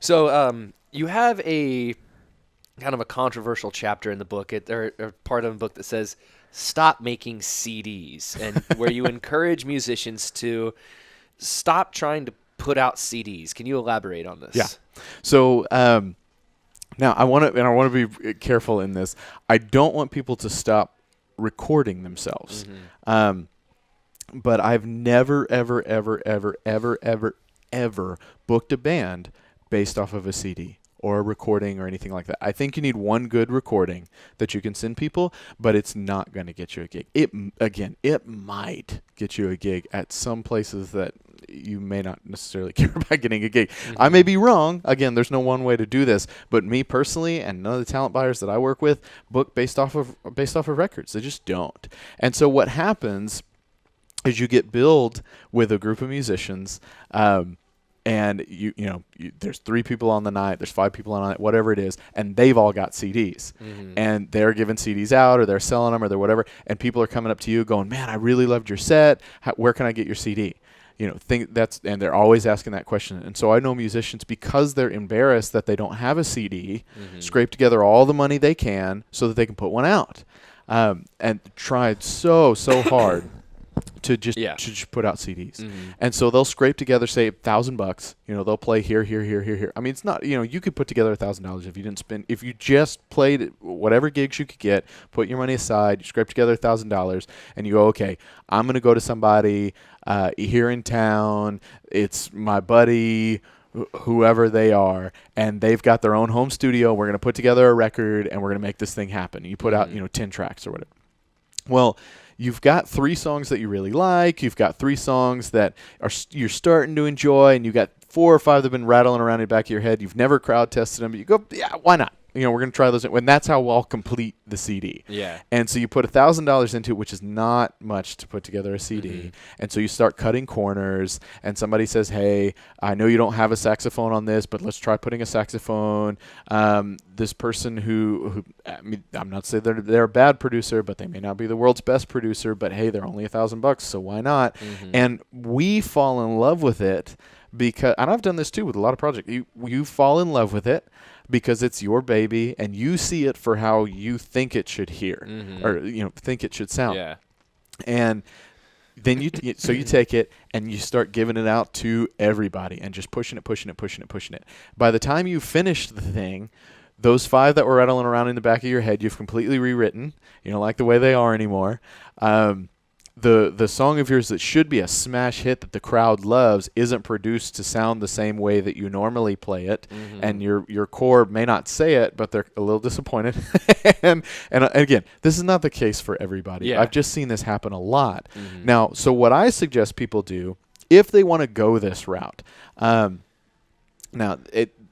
So you have a kind of a controversial chapter in the book, or part of the book that says, "Stop making CDs," and where you encourage musicians to stop trying to put out CDs. Can you elaborate on Yeah. this? So now I want to be careful in this. I don't want people to stop recording themselves. But I've never, ever, ever, ever, ever, ever, ever booked a band based off of a CD or a recording or anything like that. I think you need one good recording that you can send people, but it's not going to get you a gig. It might get you a gig at some places that you may not necessarily care about getting a gig. I may be wrong. Again, there's no one way to do this, but me personally and none of the talent buyers that I work with book based off of records. They just don't. And so what happens is you get billed with a group of musicians, and there's 3 people on the night, there's 5 people on the night, whatever it is, and they've all got CDs, and they're giving CDs out, or they're selling them, or they're whatever, and people are coming up to you going, "Man, I really loved your set. Where can I get your CD?" And they're always asking that question. And so I know musicians, because they're embarrassed that they don't have a CD, scrape together all the money they can so that they can put one out, and tried so hard to just put out CDs. And so they'll scrape together, say $1,000. They'll play here. I mean, it's not, you could put together $1,000 if you just played whatever gigs you could get, put your money aside, you scrape together $1,000, and you go, okay, I'm going to go to somebody here in town. It's my buddy, whoever they are, and they've got their own home studio. We're going to put together a record, and we're going to make this thing happen. You put out, 10 tracks or whatever. Well, you've got 3 songs that you really like. You've got 3 songs that you're starting to enjoy, and you've got 4 or 5 that have been rattling around in the back of your head. You've never crowd tested them, but you go, yeah, why not? We're going to try those. And that's how I'll complete the CD. Yeah. And so you put $1,000 into it, which is not much to put together a CD. And so you start cutting corners, and somebody says, hey, I know you don't have a saxophone on this, but let's try putting a saxophone. This person who I mean, I'm not saying they're a bad producer, but they may not be the world's best producer, but hey, they're only $1,000, so why not? And we fall in love with it because, and I've done this too with a lot of projects. You fall in love with it because it's your baby, and you see it for how you think it should hear, or think it should sound. Yeah. And then you take it and you start giving it out to everybody and just pushing it. By the time you finish the thing, those 5 that were rattling around in the back of your head, you've completely rewritten. You don't like the way they are anymore. The song of yours that should be a smash hit that the crowd loves isn't produced to sound the same way that you normally play it, and your core may not say it, but they're a little disappointed. and again, this is not the case for everybody. Yeah. I've just seen this happen a lot. Now, so what I suggest people do, if they want to go this route,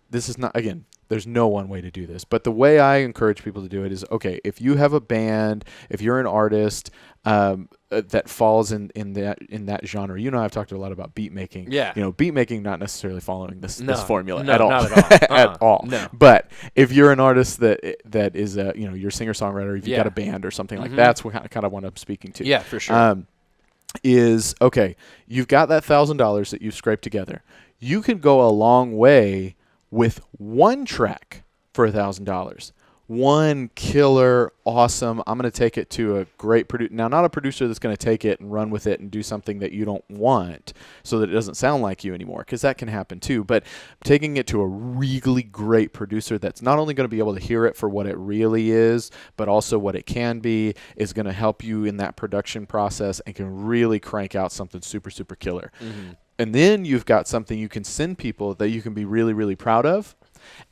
this is not, again, there's no one way to do this, but the way I encourage people to do it is, okay, if you have a band, if you're an artist that falls in that genre, I've talked a lot about beat making. Yeah. Beat making not necessarily following this formula no, at all. not at all. At all. No. But if you're an artist that is you're a singer-songwriter, if you've got a band or something like that's kind of what I'm speaking to. Yeah, for sure. Is okay, you've got that $1,000 that you've scraped together. You can go a long way with one track for $1,000. One killer, awesome. I'm going to take it to a great producer. Now, not a producer that's going to take it and run with it and do something that you don't want so that it doesn't sound like you anymore, because that can happen too. But taking it to a really great producer that's not only going to be able to hear it for what it really is, but also what it can be, is going to help you in that production process and can really crank out something super, super killer. And then you've got something you can send people that you can be really, really proud of.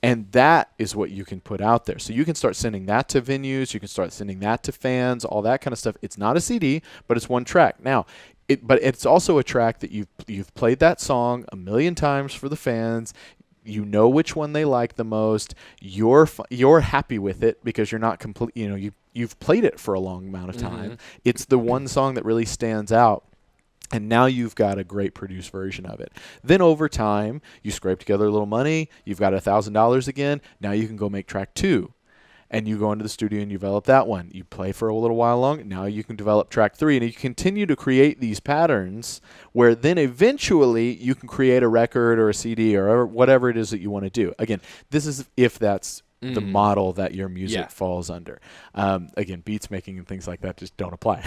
And that is what you can put out there. So you can start sending that to venues. You can start sending that to fans, all that kind of stuff. It's not a CD, but it's one track. Now, but it's also a track that you've played that song a million times for the fans. You know which one they like the most. You're happy with it because you're not complete. You've played it for a long amount of time. It's the one song that really stands out. And now you've got a great produced version of it. Then over time, you scrape together a little money. You've got $1,000 again. Now you can go make track 2. and you go into the studio and you develop that one. You play for a little while long. Now you can develop track 3, and you continue to create these patterns where then eventually you can create a record or a CD or whatever it is that you want to do. Again, this is if that's the model that your music falls under. Again, beats making and things like that just don't apply.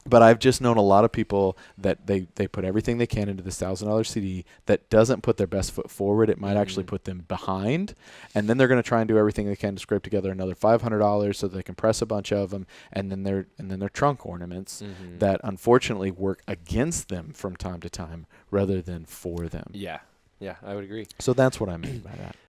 But I've just known a lot of people that they put everything they can into this $1,000 CD that doesn't put their best foot forward. It might actually put them behind, and then they're going to try and do everything they can to scrape together another $500 so they can press a bunch of them, and then they're trunk ornaments that unfortunately work against them from time to time rather than for them. Yeah, I would agree. So that's what I mean by that.